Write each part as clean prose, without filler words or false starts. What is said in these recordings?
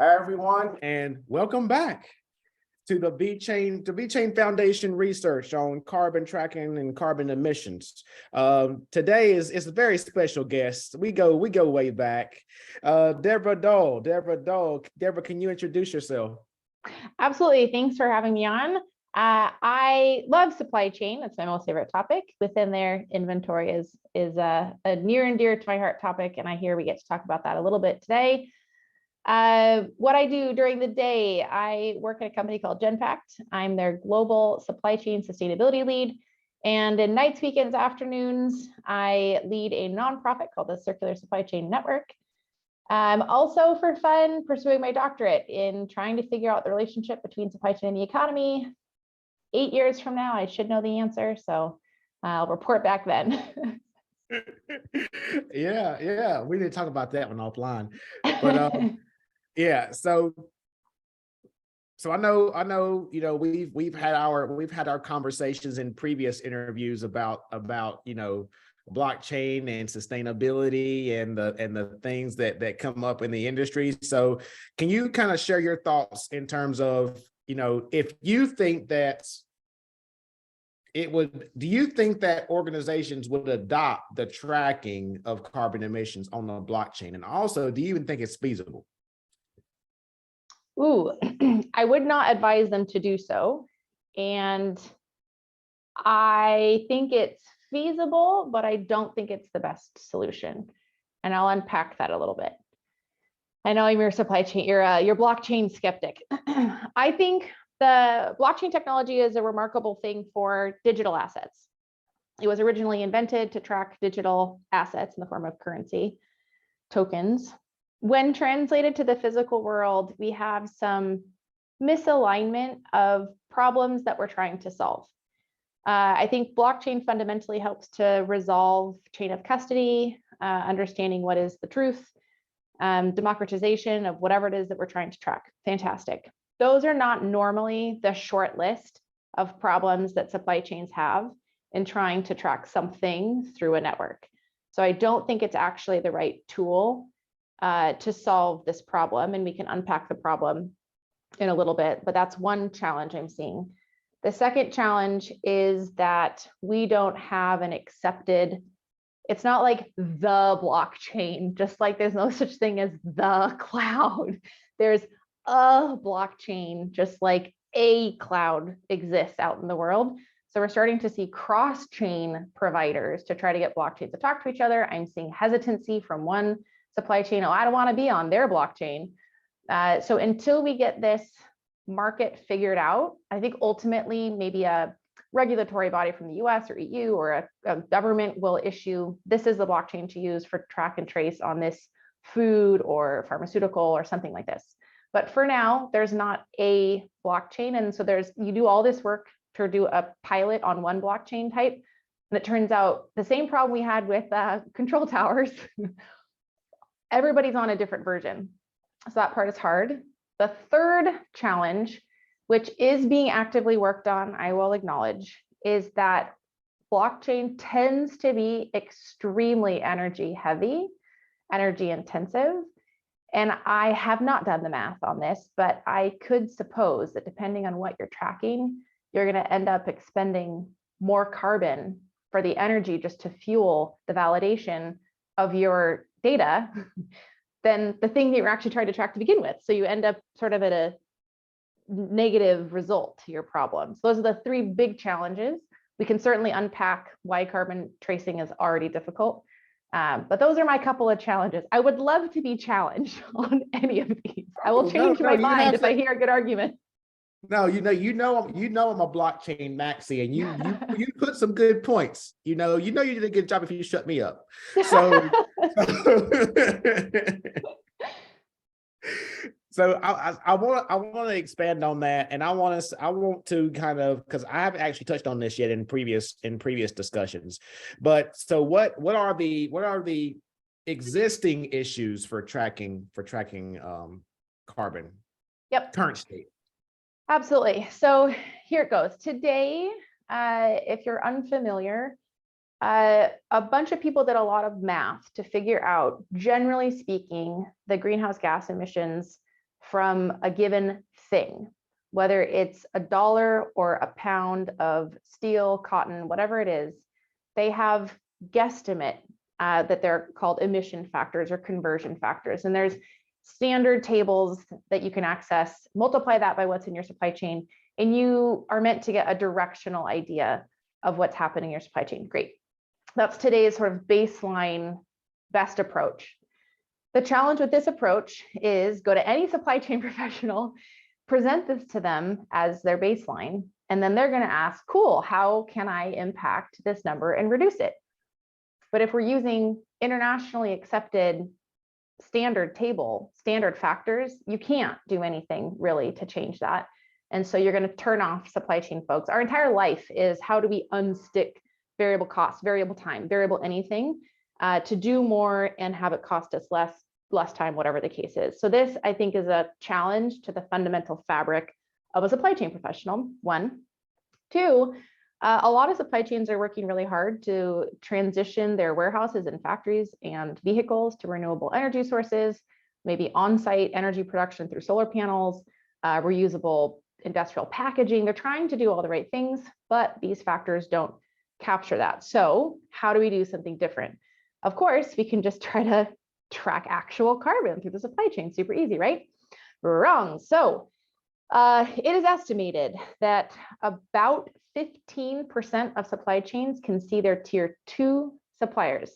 Hi, everyone, and welcome back to the VeChain Foundation research on carbon tracking and carbon emissions. Today is a very special guest. We go way back. Deborah Dole. Deborah, can you introduce yourself? Absolutely. Thanks for having me on. I love supply chain. It's my most favorite topic. Within their inventory is a near and dear to my heart topic, and I hear we get to talk about that a little bit today. What I do during the day, I work at a company called Genpact. I'm their global supply chain sustainability lead. And in nights, weekends, afternoons, I lead a nonprofit called the Circular Supply Chain Network. I'm also, for fun, pursuing my doctorate in trying to figure out the relationship between supply chain and the economy. 8 years from now, I should know the answer, so I'll report back then. Yeah, we didn't talk about that one offline, but yeah. So I know, you know, we've had our conversations in previous interviews about blockchain and sustainability and the things that come up in the industry. So can you kind of share your thoughts in terms of, if you think that do you think that organizations would adopt the tracking of carbon emissions on the blockchain? And also, do you even think it's feasible? Ooh, I would not advise them to do so. And I think it's feasible, but I don't think it's the best solution. And I'll unpack that a little bit. I know you're supply chain, you're blockchain skeptic. I think the blockchain technology is a remarkable thing for digital assets. It was originally invented to track digital assets in the form of currency, tokens. When translated to the physical world, we have some misalignment of problems that we're trying to solve. I think blockchain fundamentally helps to resolve chain of custody, understanding what is the truth, democratization of whatever it is that we're trying to track. Fantastic. Those are not normally the short list of problems that supply chains have in trying to track something through a network. So I don't think it's actually the right tool to solve this problem, and we can unpack the problem in a little bit, but that's one challenge I'm seeing. The second challenge is that we don't have an accepted, it's not like the blockchain, just like there's no such thing as the cloud. There's a blockchain, just like a cloud exists out in the world. So we're starting to see cross-chain providers to try to get blockchains to talk to each other. I'm seeing hesitancy from one supply chain. Oh, I don't want to be on their blockchain. So until we get this market figured out, I think ultimately maybe a regulatory body from the US or EU or a government will issue, this is the blockchain to use for track and trace on this food or pharmaceutical or something like this. But for now, there's not a blockchain. And so you do all this work to do a pilot on one blockchain type. And it turns out the same problem we had with control towers. Everybody's on a different version. So that part is hard. The third challenge, which is being actively worked on, I will acknowledge, is that blockchain tends to be extremely energy heavy, energy intensive. And I have not done the math on this, but I could suppose that depending on what you're tracking, you're going to end up expending more carbon for the energy just to fuel the validation of your data than the thing that you're actually trying to track to begin with. So you end up sort of at a negative result to your problem. So those are the three big challenges. We can certainly unpack why carbon tracing is already difficult. But those are my couple of challenges. I would love to be challenged on any of these. I will change my mind if I hear a good argument. No, I'm a blockchain maxi, and you put some good points. You did a good job if you shut me up. So so I want to expand on that, and I want to kind of, because I haven't actually touched on this yet in previous discussions. But so what are the existing issues for tracking carbon? Yep. Current state. Absolutely. So here it goes. Today, if you're unfamiliar, a bunch of people did a lot of math to figure out, generally speaking, the greenhouse gas emissions from a given thing, whether it's $1 or a pound of steel, cotton, whatever it is. They have guesstimate that they're called emission factors or conversion factors. And there's standard tables that you can access, multiply that by what's in your supply chain, and you are meant to get a directional idea of what's happening in your supply chain. Great. That's today's sort of baseline best approach. The challenge with this approach is go to any supply chain professional, present this to them as their baseline, and then they're going to ask, cool, how can I impact this number and reduce it? But if we're using internationally accepted standard table, standard factors, you can't do anything really to change that. And so you're going to turn off supply chain folks. Our entire life is how do we unstick variable costs, variable time, variable anything to do more and have it cost us less time, whatever the case is. So this, I think, is a challenge to the fundamental fabric of a supply chain professional, one. Two, a lot of supply chains are working really hard to transition their warehouses and factories and vehicles to renewable energy sources, maybe on-site energy production through solar panels, reusable industrial packaging. They're trying to do all the right things, but these factors don't capture that. So how do we do something different? Of course, we can just try to track actual carbon through the supply chain. Super easy, right? Wrong. So it is estimated that about 15% of supply chains can see their tier 2 suppliers.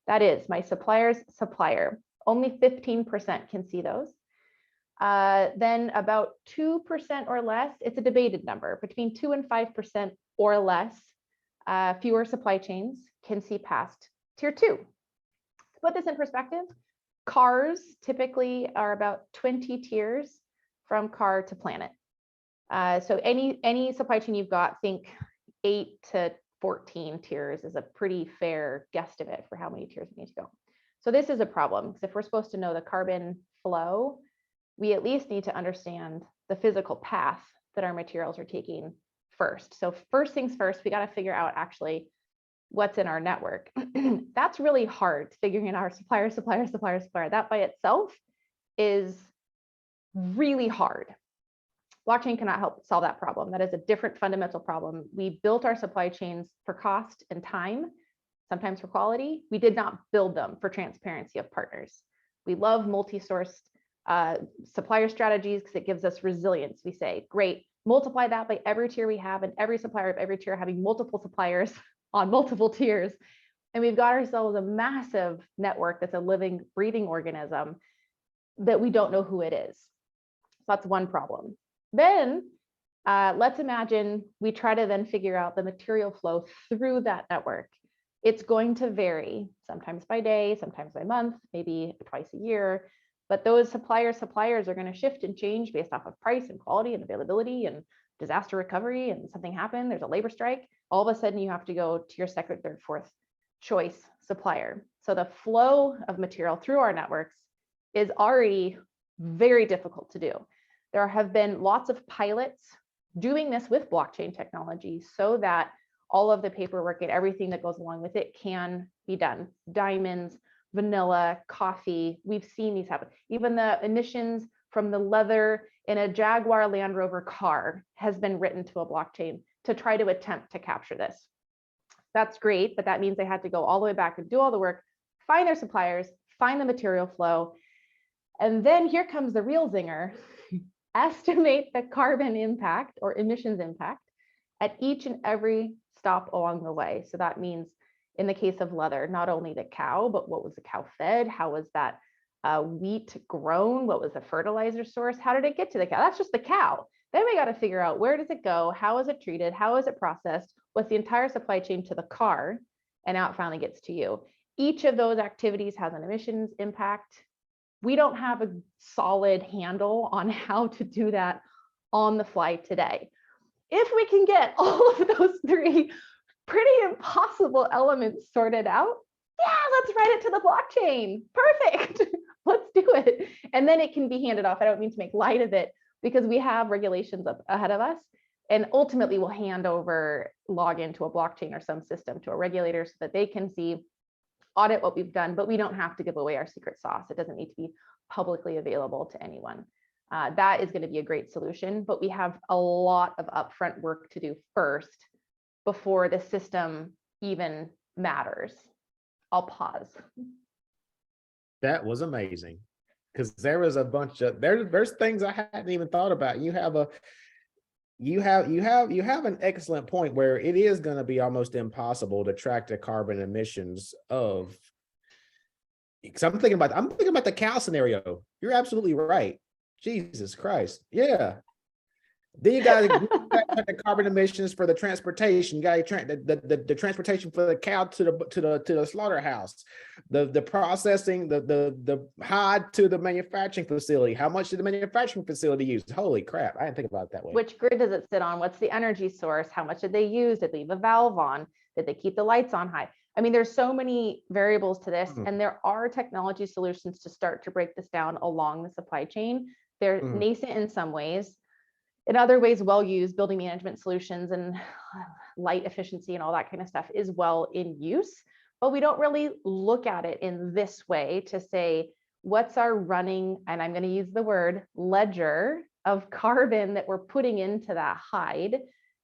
That is my supplier's supplier. Only 15% can see those. Then about 2% or less, it's a debated number, between 2 and 5% or less, fewer supply chains can see past tier 2. To put this in perspective, cars typically are about 20 tiers from car to planet. So any supply chain you've got, think 8 to 14 tiers is a pretty fair guesstimate for how many tiers we need to go. So this is a problem, because if we're supposed to know the carbon flow, we at least need to understand the physical path that our materials are taking first. So first things first, we got to figure out actually what's in our network. That's really hard, figuring out our supplier. That by itself is really hard. Blockchain cannot help solve that problem. That is a different fundamental problem. We built our supply chains for cost and time, sometimes for quality. We did not build them for transparency of partners. We love multi-sourced supplier strategies because it gives us resilience. We say, great, multiply that by every tier we have, and every supplier of every tier having multiple suppliers on multiple tiers. And we've got ourselves a massive network that's a living, breathing organism that we don't know who it is. So that's one problem. Then let's imagine we try to then figure out the material flow through that network. It's going to vary, sometimes by day, sometimes by month, maybe twice a year. But those suppliers are going to shift and change based off of price and quality and availability and disaster recovery, and something happened, there's a labor strike. All of a sudden you have to go to your second, third, fourth choice supplier. So the flow of material through our networks is already very difficult to do. There have been lots of pilots doing this with blockchain technology so that all of the paperwork and everything that goes along with it can be done. Diamonds, vanilla, coffee, we've seen these happen. Even the emissions from the leather in a Jaguar Land Rover car has been written to a blockchain to try to attempt to capture this. That's great, but that means they had to go all the way back and do all the work, find their suppliers, find the material flow. And then here comes the real zinger, estimate the carbon impact or emissions impact at each and every stop along the way. So that means in the case of leather, not only the cow, but what was the cow fed? How was that wheat grown? What was the fertilizer source? How did it get to the cow? That's just the cow. Then we got to figure out, where does it go? How is it treated? How is it processed? What's the entire supply chain to the car? And now it finally gets to you. Each of those activities has an emissions impact. We don't have a solid handle on how to do that on the fly today. If we can get all of those three pretty impossible elements sorted out, yeah, let's write it to the blockchain. Perfect. Let's do it. And then it can be handed off. I don't mean to make light of it, because we have regulations up ahead of us, and ultimately we'll hand over, log into a blockchain or some system to a regulator so that they can see, audit what we've done, but we don't have to give away our secret sauce. It doesn't need to be publicly available to anyone. That is going to be a great solution, but we have a lot of upfront work to do first before the system even matters. I'll pause. That was amazing, because there was a bunch of there's things I hadn't even thought about. You have an excellent point where it is going to be almost impossible to track the carbon emissions of. Because I'm thinking about the cow scenario. You're absolutely right. Jesus Christ, yeah. Then you got the carbon emissions for the transportation. You got the transportation for the cow to the slaughterhouse, the processing, the hide to the manufacturing facility. How much did the manufacturing facility use? Holy crap, I didn't think about it that way. Which grid does it sit on? What's the energy source? How much did they use? Did they leave a valve on? Did they keep the lights on high? I mean, there's so many variables to this, and there are technology solutions to start to break this down along the supply chain. They're nascent in some ways. In other ways, well used, building management solutions and light efficiency and all that kind of stuff is well in use, but we don't really look at it in this way to say, what's our running, and I'm going to use the word ledger of carbon that we're putting into that hide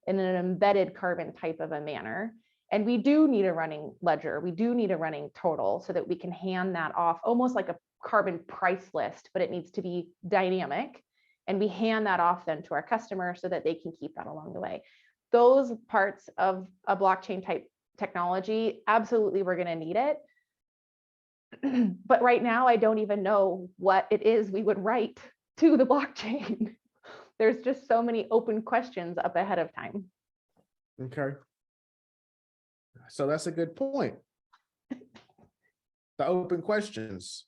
in an embedded carbon type of a manner. And we do need a running ledger. We do need a running total so that we can hand that off almost like a carbon price list, but it needs to be dynamic. And we hand that off then to our customer so that they can keep that along the way. Those parts of a blockchain type technology, absolutely, we're going to need it. But right now, I don't even know what it is we would write to the blockchain. There's just so many open questions up ahead of time. Okay. So that's a good point. The open questions.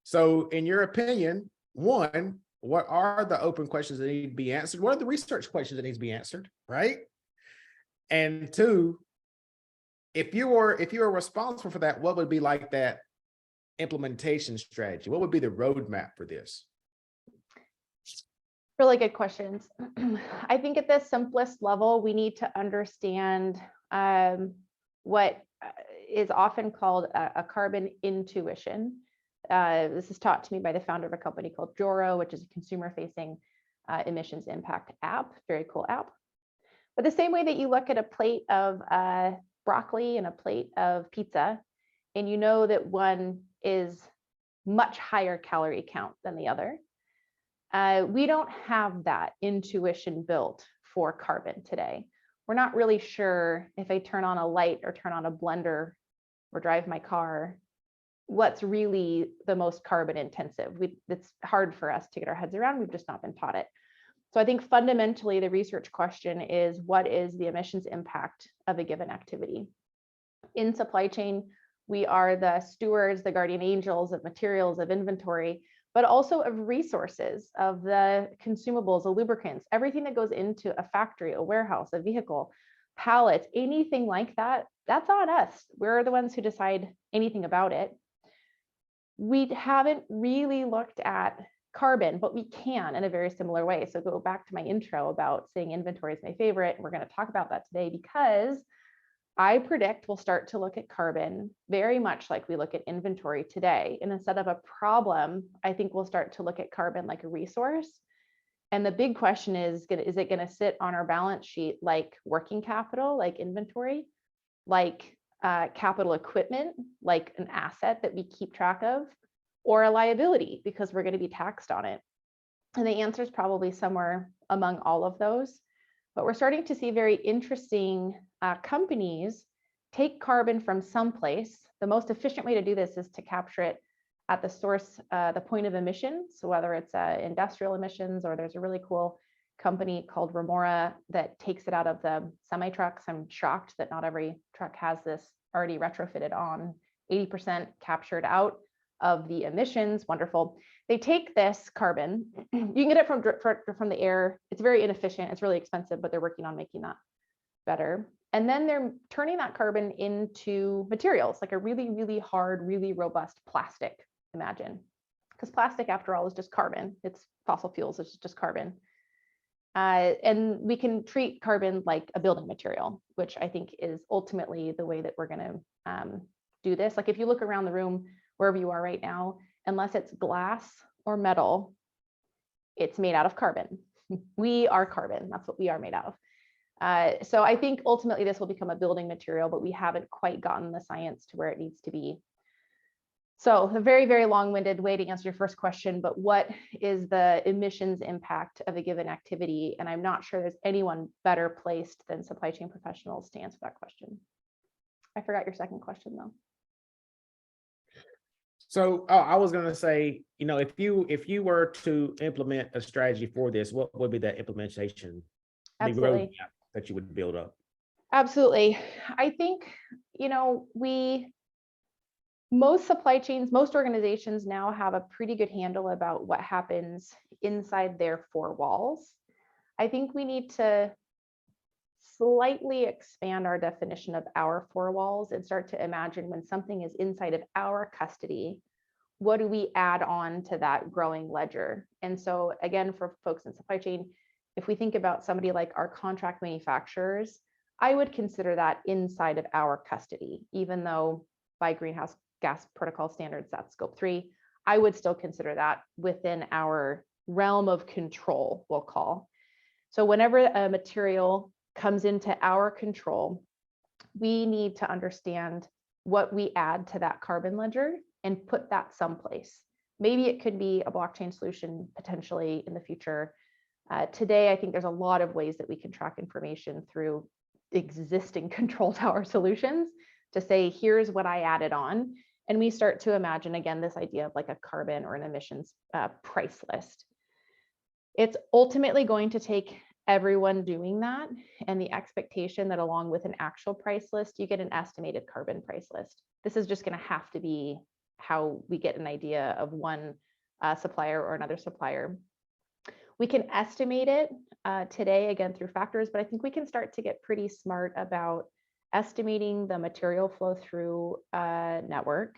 So in your opinion, one, what are the open questions that need to be answered? What are the research questions that need to be answered, right? And two, if you were responsible for that, what would be like that implementation strategy? What would be the roadmap for this? Really good questions. I think at the simplest level, we need to understand what is often called a carbon intuition. This is taught to me by the founder of a company called Joro, which is a consumer-facing emissions impact app. Very cool app. But the same way that you look at a plate of broccoli and a plate of pizza, and you know that one is much higher calorie count than the other, we don't have that intuition built for carbon today. We're not really sure if I turn on a light or turn on a blender or drive my car, what's really the most carbon intensive. It's hard for us to get our heads around. We've just not been taught it. So I think fundamentally the research question is, what is the emissions impact of a given activity? In supply chain, we are the stewards, the guardian angels of materials, of inventory, but also of resources, of the consumables, the lubricants, everything that goes into a factory, a warehouse, a vehicle, pallets, anything like that, that's on us. We're the ones who decide anything about it. We haven't really looked at carbon, but we can in a very similar way. So go back to my intro about saying inventory is my favorite. We're going to talk about that today because I predict we'll start to look at carbon very much like we look at inventory today. And instead of a problem, I think we'll start to look at carbon like a resource. And the big question is it going to sit on our balance sheet like working capital, like inventory, like capital equipment, like an asset that we keep track of, or a liability because we're going to be taxed on it? And the answer is probably somewhere among all of those. But we're starting to see very interesting companies take carbon from someplace. The most efficient way to do this is to capture it at the source, the point of emission. So whether it's industrial emissions, or there's a really cool company called Remora that takes it out of the semi trucks. I'm shocked that not every truck has this already retrofitted on. 80% captured out of the emissions. Wonderful. They take this carbon. You can get it from the air. It's very inefficient. It's really expensive, but they're working on making that better. And then they're turning that carbon into materials, like a really, really hard, really robust plastic, imagine. Because plastic, after all, is just carbon. It's fossil fuels. It's just carbon. And we can treat carbon like a building material, which I think is ultimately the way that we're going to do this. Like if you look around the room, wherever you are right now, unless it's glass or metal, it's made out of carbon. We are carbon. That's what we are made out of. So I think ultimately this will become a building material, but we haven't quite gotten the science to where it needs to be. So a very, very long-winded way to answer your first question, but what is the emissions impact of a given activity? And I'm not sure there's anyone better placed than supply chain professionals to answer that question. I forgot your second question though. So I was going to say, if you were to implement a strategy for this, what would be that implementation? Absolutely. The roadmap that you would build up? Absolutely. I think, most supply chains, most organizations now have a pretty good handle about what happens inside their four walls. I think we need to slightly expand our definition of our four walls and start to imagine when something is inside of our custody, what do we add on to that growing ledger? And so again, for folks in supply chain, if we think about somebody like our contract manufacturers, I would consider that inside of our custody, even though by greenhouse gas protocol standards, that's scope 3, I would still consider that within our realm of control, we'll call. So whenever a material comes into our control, we need to understand what we add to that carbon ledger and put that someplace. Maybe it could be a blockchain solution potentially in the future. Today, I think there's a lot of ways that we can track information through existing control tower solutions to say, here's what I added on. And we start to imagine, again, this idea of like a carbon or an emissions price list. It's ultimately going to take everyone doing that and the expectation that along with an actual price list, you get an estimated carbon price list. This is just going to have to be how we get an idea of one supplier or another supplier. We can estimate it today, again, through factors, but I think we can start to get pretty smart about estimating the material flow through a network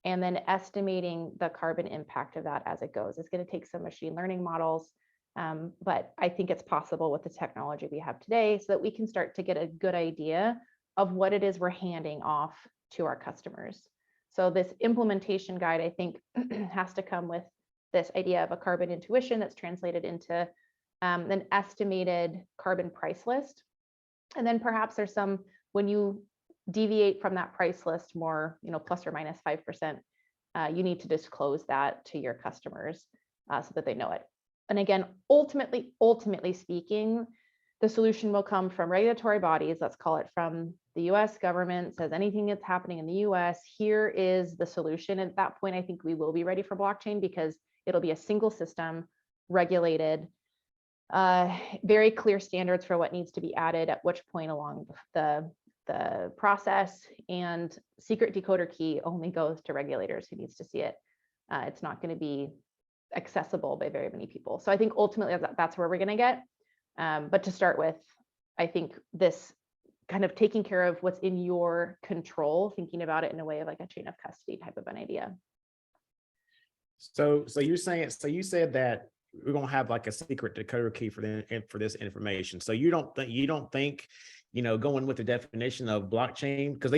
and then estimating the carbon impact of that as it goes. It's going to take some machine learning models, but I think it's possible with the technology we have today so that we can start to get a good idea of what it is we're handing off to our customers. So this implementation guide, I think, has to come with this idea of a carbon intuition that's translated into an estimated carbon price list. And then perhaps there's some, when you deviate from that price list more, plus or minus 5%, you need to disclose that to your customers so that they know it. And again, ultimately speaking, the solution will come from regulatory bodies, let's call it from the US government, says anything that's happening in the US, here is the solution. At that point, I think we will be ready for blockchain because it'll be a single system, regulated, very clear standards for what needs to be added at which point along the process, and secret decoder key only goes to regulators who needs to see it. It's not going to be accessible by very many people. So I think ultimately that's where we're going to get. But to start with, I think this kind of taking care of what's in your control, thinking about it in a way of like a chain of custody type of an idea. So you said that we're going to have like a secret decoder key for this information. So you don't think, going with the definition of blockchain, because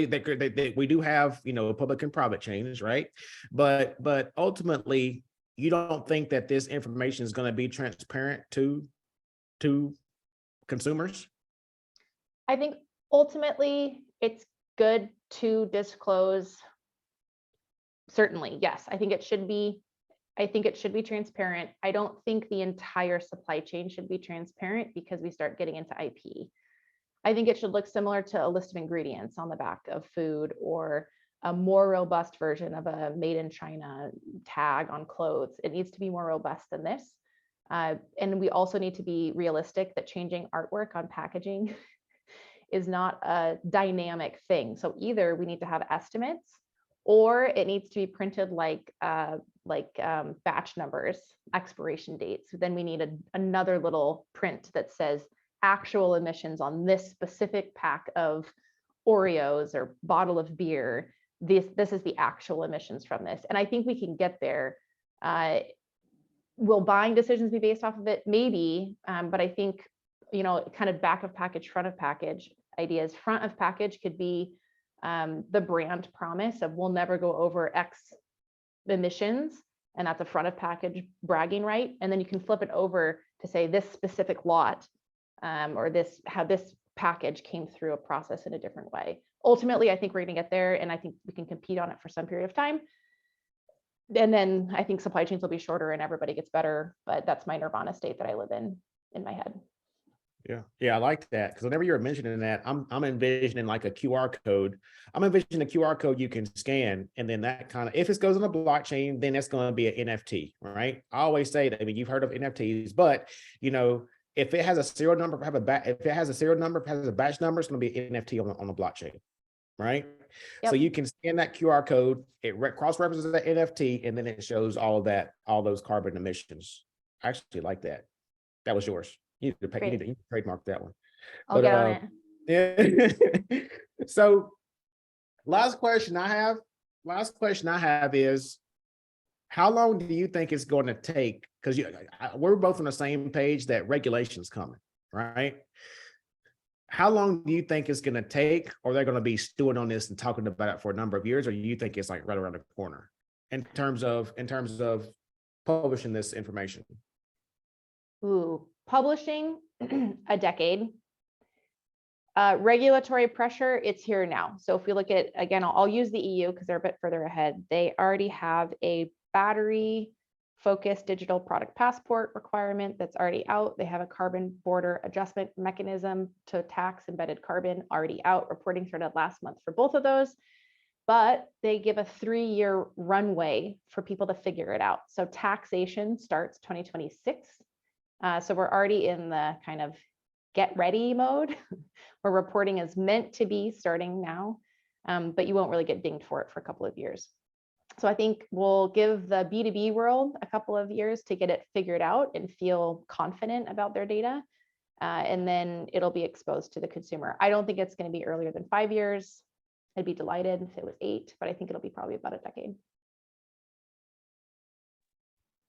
we do have, public and private chains, right? But ultimately, you don't think that this information is going to be transparent to consumers? I think ultimately it's good to disclose. Certainly, yes. I think it should be transparent. I don't think the entire supply chain should be transparent because we start getting into IP. I think it should look similar to a list of ingredients on the back of food, or a more robust version of a made in China tag on clothes. It needs to be more robust than this. And we also need to be realistic that changing artwork on packaging is not a dynamic thing. So either we need to have estimates, or it needs to be printed like batch numbers, expiration dates. Then we need another little print that says actual emissions on this specific pack of Oreos or bottle of beer. This is the actual emissions from this. And I think we can get there. Will buying decisions be based off of it? Maybe, but I think, kind of back of package, front of package ideas. Front of package could be the brand promise of we'll never go over X emissions. and that's a front of package bragging right. And then you can flip it over to say this specific lot, or how this package came through a process in a different way. Ultimately, I think we're going to get there, and I think we can compete on it for some period of time. And then I think supply chains will be shorter and everybody gets better, but that's my nirvana state that I live in my head. Yeah, I like that, because whenever you're mentioning that, I'm envisioning like a QR code. I'm envisioning a QR code you can scan, and then that kind of, if it goes on a blockchain, then it's going to be an NFT, right? I always say that. I mean, you've heard of NFTs, but if it has a serial number, if it has a serial number, has a batch number, it's going to be an NFT on the blockchain, right? Yep. So you can scan that QR code, it cross-references the NFT, and then it shows all of that, all those carbon emissions. I actually like that. That was yours. You need to trademark that one. I'll get on it. Yeah. So last question I have is, how long do you think it's going to take? Because we're both on the same page that regulation's coming, right? How long do you think it's going to take, or they're going to be stewing on this and talking about it for a number of years, or do you think it's like right around the corner in terms of publishing this information? Ooh, publishing, a decade. Regulatory pressure, it's here now. So if we look at, again, I'll use the EU because they're a bit further ahead. They already have a battery focused digital product passport requirement that's already out. They have a carbon border adjustment mechanism to tax embedded carbon already out. Reporting started last month for both of those, but they give a 3-year runway for people to figure it out. So taxation starts 2026. So we're already in the kind of get ready mode where reporting is meant to be starting now, but you won't really get dinged for it for a couple of years. So I think we'll give the B2B world a couple of years to get it figured out and feel confident about their data. And then it'll be exposed to the consumer. I don't think it's going to be earlier than 5 years. I'd be delighted if it was 8, but I think it'll be probably about a decade.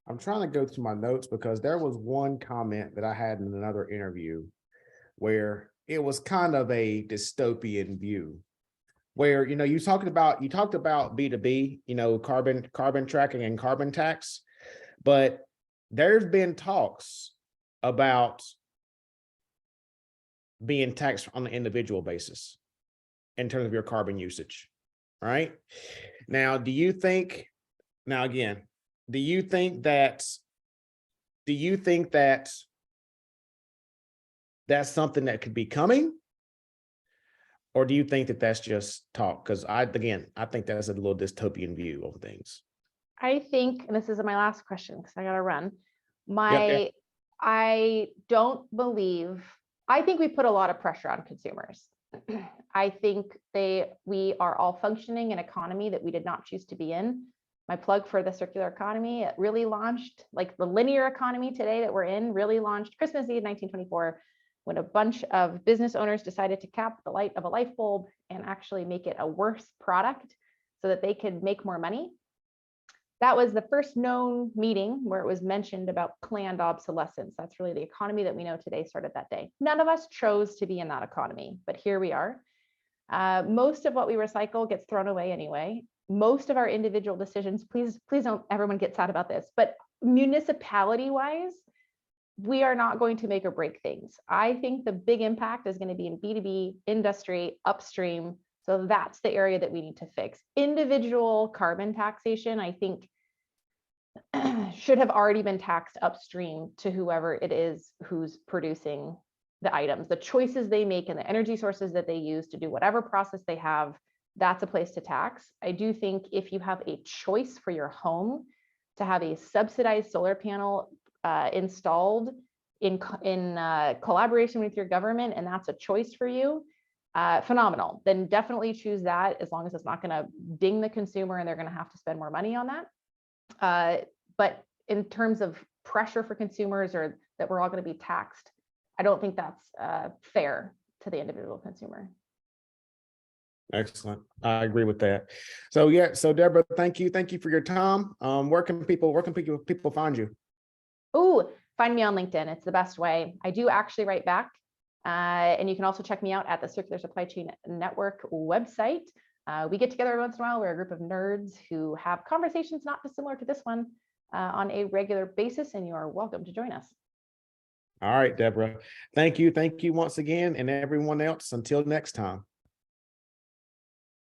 I'm trying to go through my notes because there was one comment that I had in another interview where it was kind of a dystopian view, where you talked about B2B, carbon tracking and carbon tax, but there's been talks about being taxed on an individual basis in terms of your carbon usage, right? Now, do you think that that's something that could be coming? Or do you think that that's just talk? Because I think that's a little dystopian view of things. I think, and this is my last question because I got to run. Yep. I think we put a lot of pressure on consumers. I think we are all functioning in an economy that we did not choose to be in. My plug for the circular economy, it really launched, like the linear economy today that we're in, really launched Christmas Eve 1924, when a bunch of business owners decided to cap the light of a light bulb and actually make it a worse product so that they could make more money. That was the first known meeting where it was mentioned about planned obsolescence. That's really the economy that we know today started that day. None of us chose to be in that economy, but here we are. Most of what we recycle gets thrown away anyway. Most of our individual decisions, please don't everyone get sad about this, but municipality wise, we are not going to make or break things. I think the big impact is going to be in B2B, industry, upstream. So that's the area that we need to fix. Individual carbon taxation, I think, should have already been taxed upstream to whoever it is who's producing the items. The choices they make and the energy sources that they use to do whatever process they have, that's a place to tax. I do think if you have a choice for your home to have a subsidized solar panel installed in collaboration with your government, and that's a choice for you, phenomenal. Then definitely choose that, as long as it's not going to ding the consumer and they're going to have to spend more money on that. But in terms of pressure for consumers, or that we're all going to be taxed, I don't think that's fair to the individual consumer. Excellent. I agree with that. So yeah, so Deborah, thank you for your time. Where can people find you? Oh, find me on LinkedIn. It's the best way. I do actually write back. And you can also check me out at the Circular Supply Chain Network website. We get together every once in a while. We're a group of nerds who have conversations not dissimilar to this one on a regular basis, and you are welcome to join us. All right, Deborah. Thank you. Thank you once again. And everyone else, until next time.